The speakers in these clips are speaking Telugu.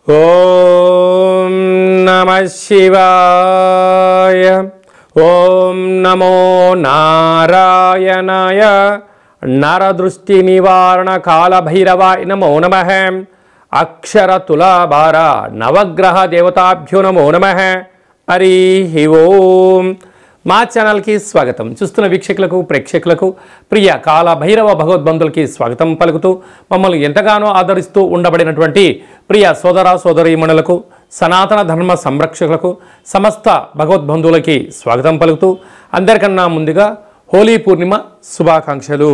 ఓం నమః శివాయ. ఓం నమో నారాయణాయ. నరదృష్టి నివారణ కాళభైరవాయ నమో నమః. అక్షర తులాభార నవగ్రహ దేవతాభ్యో నమో నమః. హరి ఓం. మా ఛానల్కి స్వాగతం. చూస్తున్న వీక్షకులకు ప్రేక్షకులకు ప్రియ కాళభైరవ భగవద్బంధులకి స్వాగతం పలుకుతూ మమ్మల్ని ఎంతగానో ఆదరిస్తూ ఉండబడినటువంటి ప్రియ సోదర సోదరీమణులకు సనాతన ధర్మ సంరక్షకులకు సమస్త భగవద్బంధువులకి స్వాగతం పలుకుతూ అందరికన్నా ముందుగా హోలీ పూర్ణిమ శుభాకాంక్షలు.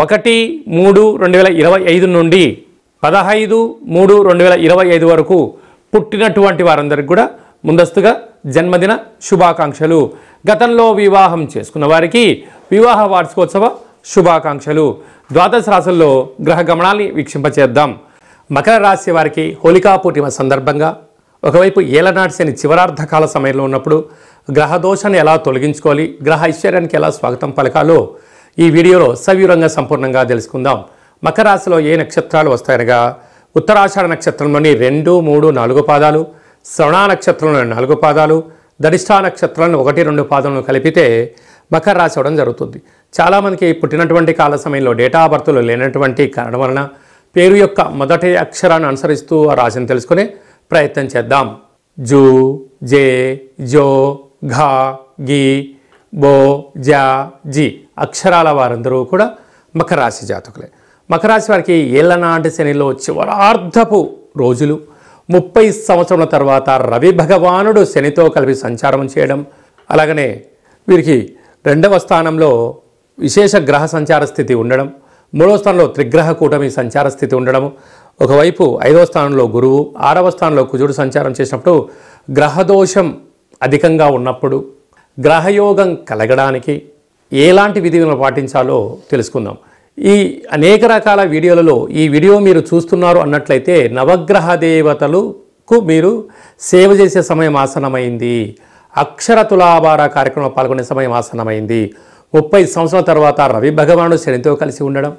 1-3-2025 నుండి 15-3-2025 వరకు పుట్టినటువంటి వారందరికీ కూడా ముందస్తుగా జన్మదిన శుభాకాంక్షలు. గతంలో వివాహం చేసుకున్న వారికి వివాహ వార్షికోత్సవ శుభాకాంక్షలు. ద్వాదశ రాశుల్లో గ్రహ గమనాన్ని వీక్షింపచేద్దాం. మకర రాశి వారికి హోలికా పూర్ణిమ సందర్భంగా ఒకవైపు ఏలనాటి శని చివరార్ధకాల సమయంలో ఉన్నప్పుడు గ్రహ దోషాన్ని ఎలా తొలగించుకోవాలి, గ్రహ ఐశ్వర్యానికి ఎలా స్వాగతం పలకాలో ఈ వీడియోలో సవివరంగా సంపూర్ణంగా తెలుసుకుందాం. మకర రాశిలో ఏ నక్షత్రాలు వస్తాయనగా ఉత్తరాషాఢ నక్షత్రంలోని 2, 3, 4 పాదాలు, శ్రవణ నక్షత్రంలోని 4 పాదాలు, ధనిష్ఠా నక్షత్రంలో 1, 2 పాదాలను కలిపితే మకర రాశి అవడం జరుగుతుంది. చాలామందికి పుట్టినటువంటి కాల సమయంలో డేటా బర్త్లు లేనటువంటి కారణం వలన పేరు యొక్క మొదటి అక్షరాన్ని అనుసరిస్తూ ఆ రాశిని తెలుసుకునే ప్రయత్నం చేద్దాం. జూ, జే, జో, ఘా, గి, బో, జా, జి అక్షరాల వారందరూ కూడా మకర రాశి జాతకులే. మకర రాశి వారికి ఏళ్లనాటి శనిలో చివరార్ధపు రోజులు 30 సంవత్సరాల తర్వాత రవి భగవానుడు శనితో కలిపి సంచారం చేయడం, అలాగనే వీరికి 2వ స్థానంలో విశేష గ్రహ సంచార స్థితి ఉండడం, 3వ స్థానంలో త్రిగ్రహ కూటమి సంచార స్థితి ఉండడం, ఒకవైపు 5వ స్థానంలో గురువు, 6వ స్థానంలో కుజుడు సంచారం చేసినప్పుడు గ్రహదోషం అధికంగా ఉన్నప్పుడు గ్రహయోగం కలగడానికి ఎలాంటి విధులను పాటించాలో తెలుసుకుందాం. ఈ అనేక రకాల వీడియోలలో ఈ వీడియో మీరు చూస్తున్నారు అన్నట్లయితే నవగ్రహ దేవతలకు మీరు సేవ చేసే సమయం ఆసనమైంది. అక్షర తులాభార కార్యక్రమంలో పాల్గొనే సమయం ఆసనమైంది. 30 సంవత్సరాల తర్వాత రవి భగవానుడు శనితో కలిసి ఉండడం,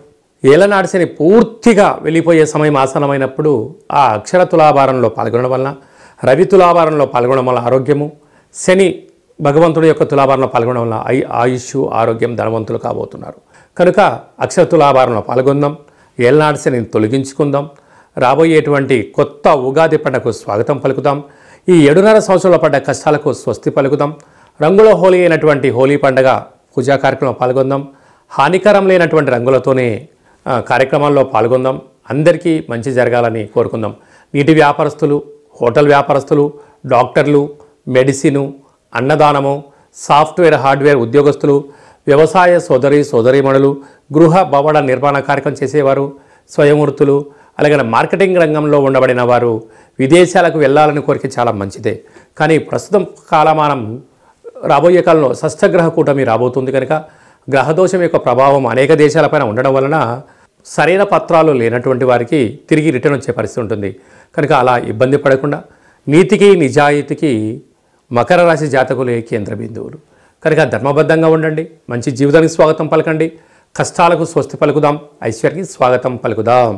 ఏలనాటి శని పూర్తిగా వెళ్ళిపోయే సమయం ఆసనమైనప్పుడు ఆ అక్షర తులాభారంలో పాల్గొనడం వలన, రవి తులాభారంలో పాల్గొనడం వల్ల ఆరోగ్యము, శని భగవంతుడి యొక్క తులాభారంలో పాల్గొనడం వల్ల ఆయుష్, ఆరోగ్యం, ధనవంతులు కాబోతున్నారు. కనుక అక్షర తులాభారంలో పాల్గొందాం, ఏలనాటి శనిని తొలగించుకుందాం, రాబోయేటువంటి కొత్త ఉగాది పండుగకు స్వాగతం పలుకుదాం, ఈ 7.5 సంవత్సరాల పడ్డ కష్టాలకు స్వస్తి పలుకుదాం, రంగుల హోలీ అయినటువంటి హోలీ పండుగ పూజా కార్యక్రమంలో పాల్గొందాం, హానికరం లేనటువంటి రంగులతోనే కార్యక్రమాల్లో పాల్గొందాం, అందరికీ మంచి జరగాలని కోరుకుందాం. నీటి వ్యాపారస్తులు, హోటల్ వ్యాపారస్తులు, డాక్టర్లు, మెడిసిను, అన్నదానము, సాఫ్ట్వేర్ హార్డ్వేర్ ఉద్యోగస్తులు, వ్యవసాయ సోదరీమణులు, గృహ భవన నిర్మాణ కార్యక్రమం చేసేవారు, స్వయంవృత్తులు, అలాగే మార్కెటింగ్ రంగంలో ఉండబడిన వారు విదేశాలకు వెళ్ళాలని కోరిక చాలా మంచిదే. కానీ ప్రస్తుతం కాలమానం రాబోయే కాలంలో షష్ఠగ్రహ కూటమి రాబోతుంది కనుక గ్రహదోషం యొక్క ప్రభావం అనేక దేశాలపైన ఉండడం వలన సరైన పత్రాలు లేనటువంటి వారికి తిరిగి రిటర్న్ వచ్చే పరిస్థితి ఉంటుంది. కనుక అలా ఇబ్బంది పడకుండా నీతికి నిజాయితీకి మకర రాశి జాతకులే కేంద్ర బిందువులు. కనుక ధర్మబద్ధంగా ఉండండి, మంచి జీవితానికి స్వాగతం పలకండి, కష్టాలకు స్వస్తి పలుకుదాం, ఐశ్వర్యానికి స్వాగతం పలుకుదాం.